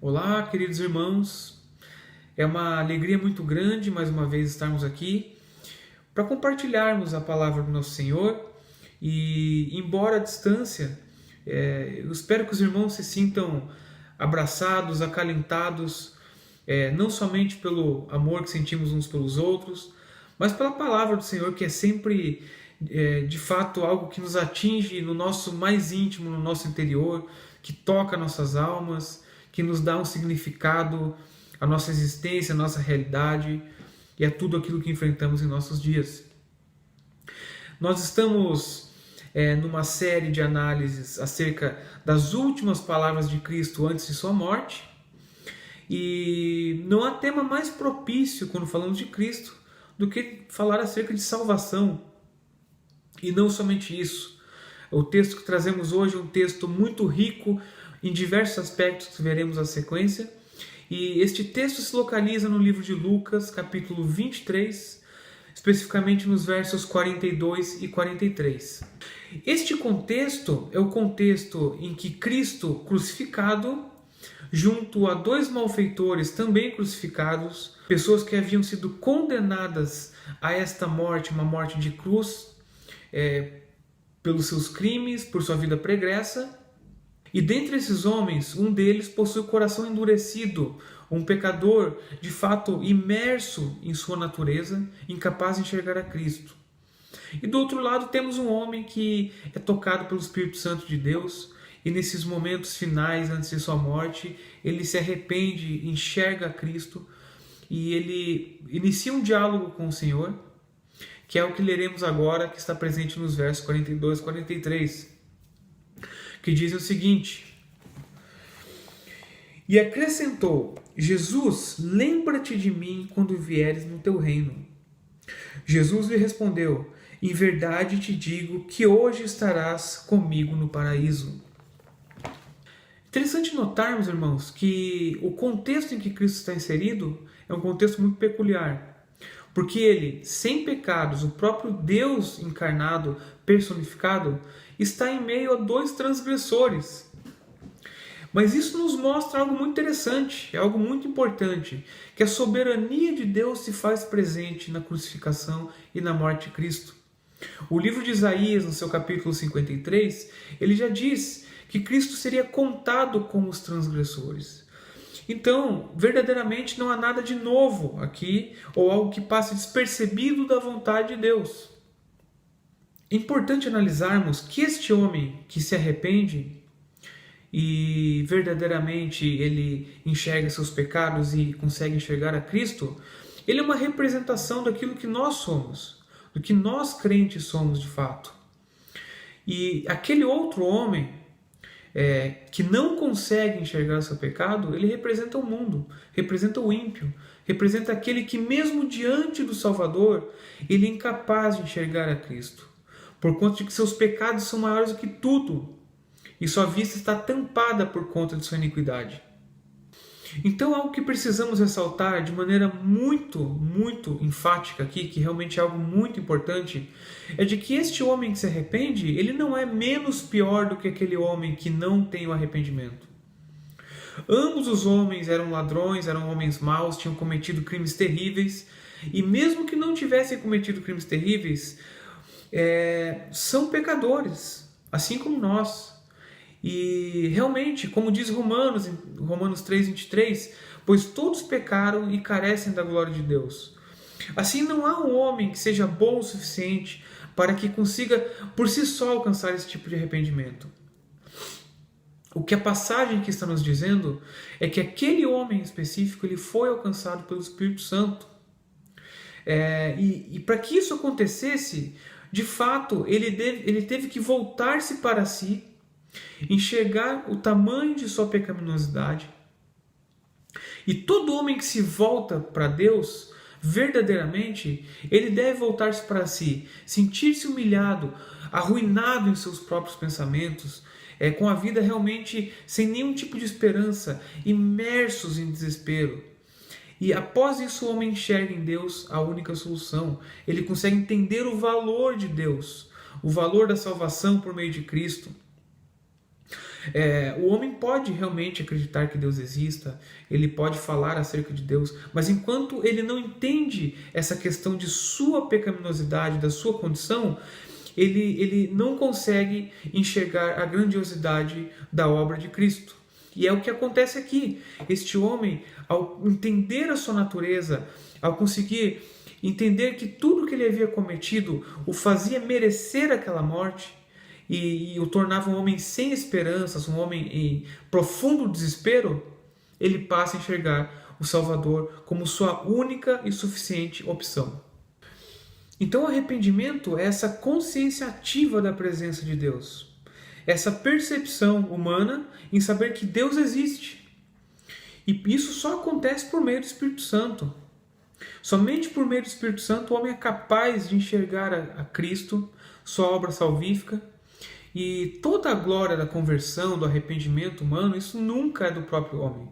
Olá, queridos irmãos. É uma alegria muito grande mais uma vez estarmos aqui para compartilharmos a palavra do nosso Senhor e, embora à distância, eu espero que os irmãos se sintam abraçados, acalentados, não somente pelo amor que sentimos uns pelos outros, mas pela palavra do Senhor, que é sempre, de fato, algo que nos atinge no nosso mais íntimo, no nosso interior, que toca nossas almas, que nos dá um significado à nossa existência, à nossa realidade e a tudo aquilo que enfrentamos em nossos dias. Nós estamos numa série de análises acerca das últimas palavras de Cristo antes de sua morte, e não há tema mais propício quando falamos de Cristo do que falar acerca de salvação. E não somente isso. O texto que trazemos hoje é um texto muito rico em diversos aspectos que veremos a sequência. E este texto se localiza no livro de Lucas, capítulo 23, especificamente nos versos 42 e 43. Este contexto é o contexto em que Cristo crucificado, junto a dois malfeitores também crucificados, pessoas que haviam sido condenadas a esta morte, uma morte de cruz, pelos seus crimes, por sua vida pregressa. E dentre esses homens, um deles possui o coração endurecido, um pecador de fato imerso em sua natureza, incapaz de enxergar a Cristo. E do outro lado temos um homem que é tocado pelo Espírito Santo de Deus, e nesses momentos finais, antes de sua morte, ele se arrepende, enxerga a Cristo, e ele inicia um diálogo com o Senhor, que é o que leremos agora, que está presente nos versos 42 e 43. Que dizem o seguinte: E acrescentou: Jesus, lembra-te de mim quando vieres no teu reino. Jesus lhe respondeu: Em verdade te digo que hoje estarás comigo no paraíso. Interessante notarmos, irmãos, que o contexto em que Cristo está inserido é um contexto muito peculiar. Porque ele, sem pecados, o próprio Deus encarnado, personificado, está em meio a dois transgressores. Mas isso nos mostra algo muito interessante, algo muito importante, que a soberania de Deus se faz presente na crucificação e na morte de Cristo. O livro de Isaías, no seu capítulo 53, ele já diz que Cristo seria contado com os transgressores. Então, verdadeiramente não há nada de novo aqui, ou algo que passe despercebido da vontade de Deus. É importante analisarmos que este homem que se arrepende e verdadeiramente ele enxerga seus pecados e consegue enxergar a Cristo, ele é uma representação daquilo que nós somos, do que nós crentes somos de fato. E aquele outro homem que não consegue enxergar seu pecado, ele representa o mundo, representa o ímpio, representa aquele que mesmo diante do Salvador, ele é incapaz de enxergar a Cristo, por conta de que seus pecados são maiores do que tudo, e sua vista está tampada por conta de sua iniquidade. Então, algo que precisamos ressaltar de maneira muito, muito enfática aqui, que realmente é algo muito importante, é de que este homem que se arrepende, ele não é menos pior do que aquele homem que não tem o arrependimento. Ambos os homens eram ladrões, eram homens maus, tinham cometido crimes terríveis, e mesmo que não tivessem cometido crimes terríveis, são pecadores, assim como nós. E realmente, como diz Romanos 3:23, pois todos pecaram e carecem da glória de Deus. Assim, não há um homem que seja bom o suficiente para que consiga por si só alcançar esse tipo de arrependimento. O que a passagem que está nos dizendo é que aquele homem específico ele foi alcançado pelo Espírito Santo. E para que isso acontecesse, de fato, ele teve que voltar-se para si, enxergar o tamanho de sua pecaminosidade. E todo homem que se volta para Deus, verdadeiramente, ele deve voltar-se para si, sentir-se humilhado, arruinado em seus próprios pensamentos, com a vida realmente sem nenhum tipo de esperança, imersos em desespero. E após isso o homem enxerga em Deus a única solução. Ele consegue entender o valor de Deus, o valor da salvação por meio de Cristo. O homem pode realmente acreditar que Deus exista, ele pode falar acerca de Deus, mas enquanto ele não entende essa questão de sua pecaminosidade, da sua condição, ele não consegue enxergar a grandiosidade da obra de Cristo. E é o que acontece aqui. Este homem, ao entender a sua natureza, ao conseguir entender que tudo que ele havia cometido o fazia merecer aquela morte, e o tornava um homem sem esperanças, um homem em profundo desespero, ele passa a enxergar o Salvador como sua única e suficiente opção. Então o arrependimento é essa consciência ativa da presença de Deus, essa percepção humana em saber que Deus existe. E isso só acontece por meio do Espírito Santo. Somente por meio do Espírito Santo o homem é capaz de enxergar a Cristo, sua obra salvífica. E toda a glória da conversão, do arrependimento humano, isso nunca é do próprio homem.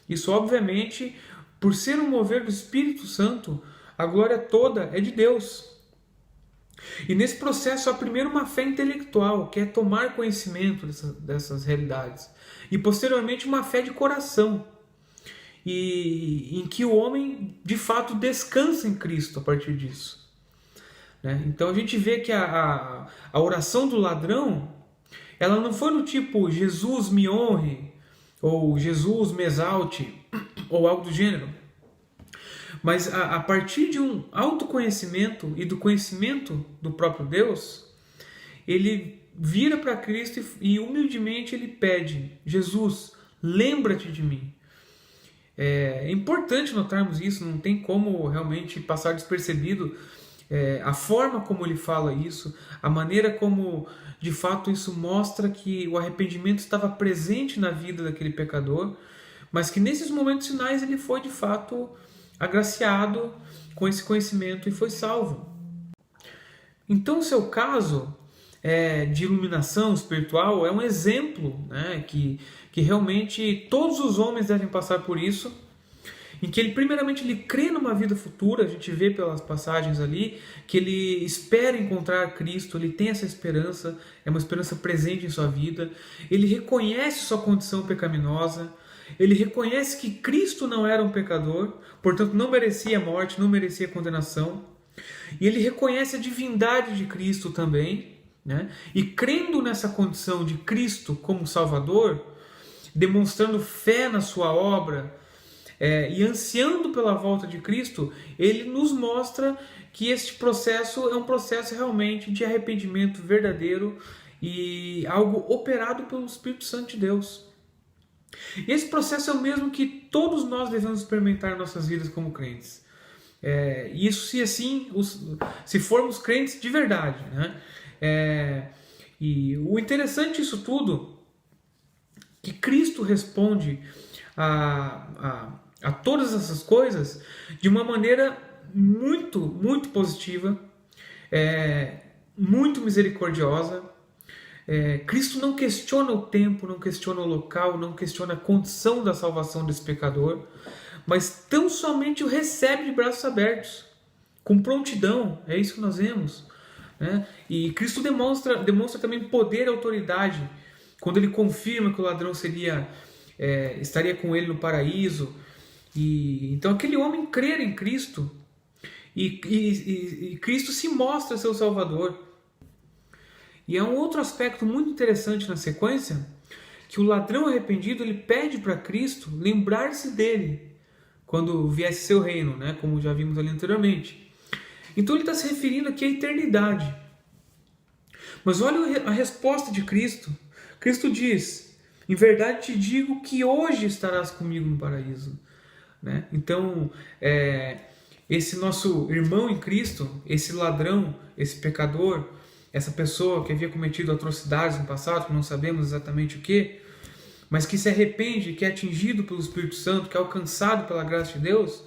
Isso, obviamente, por ser um mover do Espírito Santo, a glória toda é de Deus. E nesse processo há primeiro uma fé intelectual, que é tomar conhecimento dessas realidades. E posteriormente uma fé de coração, em que o homem de fato descansa em Cristo a partir disso. Então a gente vê que a oração do ladrão, ela não foi do tipo Jesus me honre, ou Jesus me exalte, ou algo do gênero. Mas a partir de um autoconhecimento e do conhecimento do próprio Deus, ele vira para Cristo e humildemente ele pede: Jesus, lembra-te de mim. É importante notarmos isso, não tem como realmente passar despercebido a forma como ele fala isso, a maneira como de fato isso mostra que o arrependimento estava presente na vida daquele pecador, mas que nesses momentos finais ele foi de fato agraciado com esse conhecimento e foi salvo. Então o seu caso de iluminação espiritual é um exemplo, que realmente todos os homens devem passar por isso, em que ele primeiramente ele crê numa vida futura. A gente vê pelas passagens ali que ele espera encontrar Cristo, ele tem essa esperança, é uma esperança presente em sua vida, ele reconhece sua condição pecaminosa, ele reconhece que Cristo não era um pecador, portanto não merecia morte, não merecia condenação, e ele reconhece a divindade de Cristo também, e crendo nessa condição de Cristo como Salvador, demonstrando fé na sua obra, e ansiando pela volta de Cristo, ele nos mostra que este processo é um processo realmente de arrependimento verdadeiro e algo operado pelo Espírito Santo de Deus. E esse processo é o mesmo que todos nós devemos experimentar em nossas vidas como crentes. Isso se formos crentes de verdade. E o interessante disso tudo é que Cristo responde a todas essas coisas de uma maneira muito, muito positiva, muito misericordiosa. Cristo não questiona o tempo, não questiona o local, não questiona a condição da salvação desse pecador, mas tão somente o recebe de braços abertos, com prontidão. É isso que nós vemos. E Cristo demonstra também poder e autoridade quando ele confirma que o ladrão estaria com ele no paraíso. Então aquele homem crer em Cristo e Cristo se mostra seu Salvador. E é um outro aspecto muito interessante na sequência, que o ladrão arrependido ele pede para Cristo lembrar-se dele quando viesse seu reino, como já vimos ali anteriormente. Então ele está se referindo aqui à eternidade. Mas olha a resposta de Cristo. Cristo diz: em verdade te digo que hoje estarás comigo no paraíso. Então, esse nosso irmão em Cristo, esse ladrão, esse pecador, essa pessoa que havia cometido atrocidades no passado, que não sabemos exatamente o que, mas que se arrepende, que é atingido pelo Espírito Santo, que é alcançado pela graça de Deus,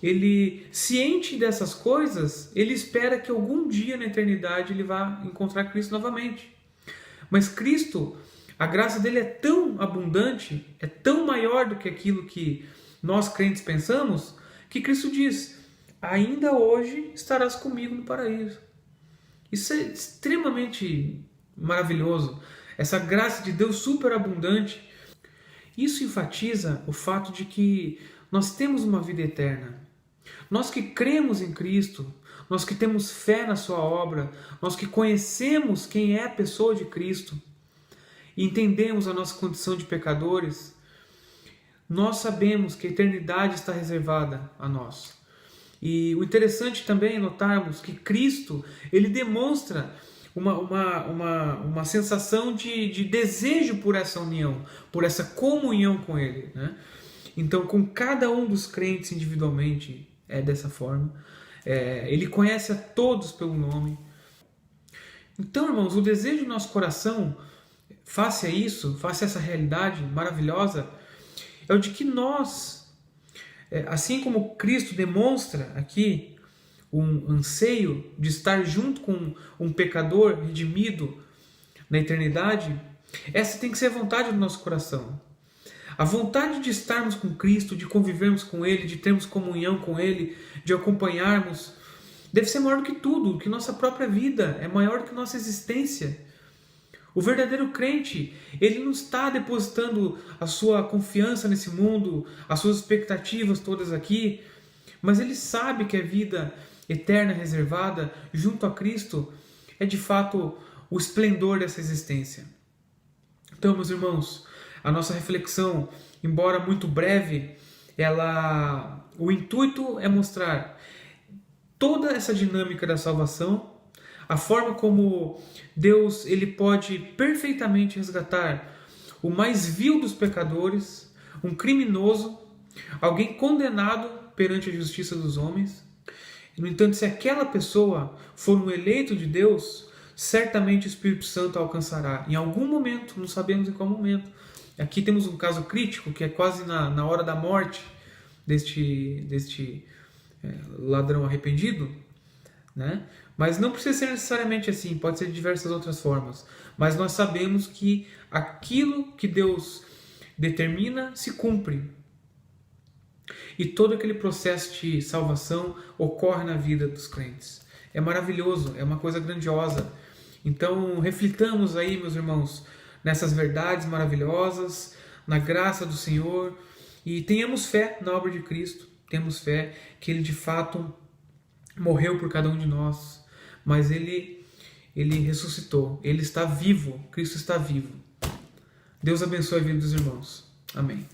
ele, ciente dessas coisas, ele espera que algum dia na eternidade ele vá encontrar Cristo novamente. Mas Cristo, a graça dele é tão abundante, é tão maior do que aquilo que nós crentes pensamos, que Cristo diz: ainda hoje estarás comigo no paraíso. Isso é extremamente maravilhoso. essa graça de Deus superabundante. Isso enfatiza o fato de que nós temos uma vida eterna. Nós que cremos em Cristo, nós que temos fé na sua obra, nós que conhecemos quem é a pessoa de Cristo, e entendemos a nossa condição de pecadores, nós sabemos que a eternidade está reservada a nós. E o interessante também é notarmos que Cristo, ele demonstra uma sensação de desejo por essa união, por essa comunhão com Ele, né? Então, com cada um dos crentes individualmente, é dessa forma. Ele conhece a todos pelo nome. Então, irmãos, o desejo do nosso coração, face a isso, face a essa realidade maravilhosa, é o de que nós, assim como Cristo demonstra aqui um anseio de estar junto com um pecador redimido na eternidade, essa tem que ser a vontade do nosso coração. A vontade de estarmos com Cristo, de convivermos com Ele, de termos comunhão com Ele, de acompanharmos, deve ser maior do que tudo, do que nossa própria vida, é maior do que nossa existência. O verdadeiro crente, ele não está depositando a sua confiança nesse mundo, as suas expectativas todas aqui, mas ele sabe que a vida eterna reservada junto a Cristo é de fato o esplendor dessa existência. Então, meus irmãos, a nossa reflexão, embora muito breve, o intuito é mostrar toda essa dinâmica da salvação, a forma como Deus ele pode perfeitamente resgatar o mais vil dos pecadores, um criminoso, alguém condenado perante a justiça dos homens. No entanto, se aquela pessoa for um eleito de Deus, certamente o Espírito Santo a alcançará. Em algum momento, não sabemos em qual momento. Aqui temos um caso crítico, que é quase na hora da morte deste ladrão arrependido, né? Mas não precisa ser necessariamente assim, pode ser de diversas outras formas. Mas nós sabemos que aquilo que Deus determina se cumpre. E todo aquele processo de salvação ocorre na vida dos crentes. É maravilhoso, é uma coisa grandiosa. Então, reflitamos aí, meus irmãos, nessas verdades maravilhosas, na graça do Senhor, e tenhamos fé na obra de Cristo. Temos fé que Ele de fato morreu por cada um de nós, mas Ele ressuscitou. Ele está vivo, Cristo está vivo. Deus abençoe a vida dos irmãos. Amém.